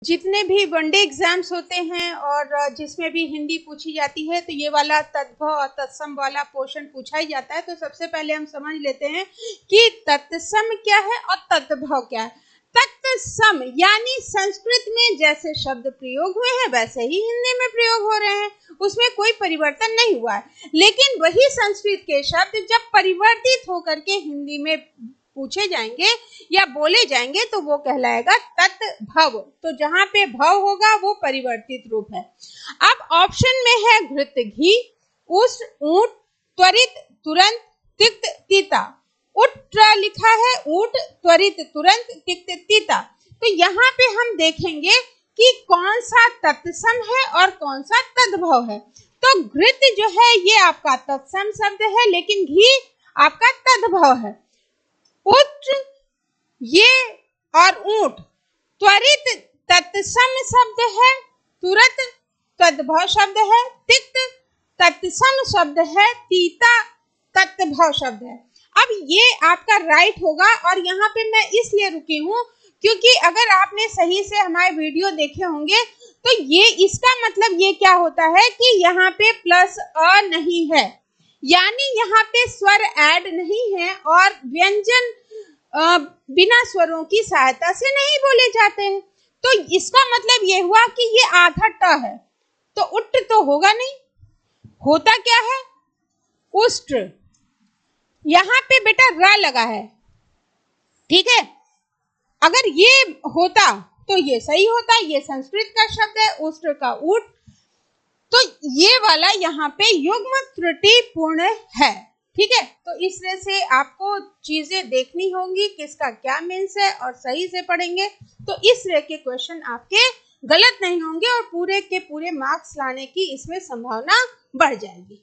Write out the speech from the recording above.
जितने भी one day exams होते हैं और जिसमें भी हिंदी पूछी जाती है तो ये वाला तत्भ और तत्सम वाला पोर्शन पूछा ही जाता है। तो सबसे पहले हम समझ लेते हैं कि तत्सम क्या है और तत्भव क्या है। तत्सम यानी संस्कृत में जैसे शब्द प्रयोग हुए हैं वैसे ही हिंदी में प्रयोग हो रहे हैं, उसमें कोई परिवर्तन नहीं हुआ है। लेकिन वही संस्कृत के शब्द जब परिवर्तित होकर के हिंदी में पूछे जाएंगे या बोले जाएंगे तो वो कहलाएगा तत्भव। तो जहां पे भव होगा वो परिवर्तित रूप है। अब ऑप्शन में है घृत घी, उष्ण ऊंट, त्वरित तुरंत, तिक्त तीता। उठ लिखा है ऊंट, त्वरित तुरंत, तिक्त तीता। तो यहाँ पे हम देखेंगे कि कौन सा तत्सम है और कौन सा तद्भव है। तो घृत जो है ये आपका तत्सम शब्द है, लेकिन घी आपका तद्भव है। उठ ये और ऊंट त्वरित तत्सम शब्द है, तुरंत तद्भव शब्द है, तिक्त तत्सम शब्द है, तीता तत्भव शब्द है। अब ये आपका राइट होगा। और यहाँ पे मैं इसलिए रुकी हूँ क्योंकि अगर आपने सही से हमारे वीडियो देखे होंगे तो ये इसका मतलब ये क्या होता है कि यहाँ पे प्लस अ नहीं है, यानी यहाँ पे स्वर ऐड नहीं है और व्यंजन बिना स्वरों की सहायता से नहीं बोले जाते हैं। तो इसका मतलब ये हुआ कि ये आधा ट है, तो उट्ट तो होगा नहीं, होता क्या है उष्ट। यहाँ पे बेटा र लगा है, ठीक है। अगर ये होता तो ये सही होता, ये संस्कृत का शब्द है, उष्ट का उट। तो ये वाला यहाँ पे युग्म त्रुटि पूर्ण है, ठीक है। तो इस तरह से आपको चीजें देखनी होंगी किसका क्या मीन्स है और सही से पढ़ेंगे तो इस तरह के क्वेश्चन आपके गलत नहीं होंगे और पूरे के पूरे मार्क्स लाने की इसमें संभावना बढ़ जाएगी।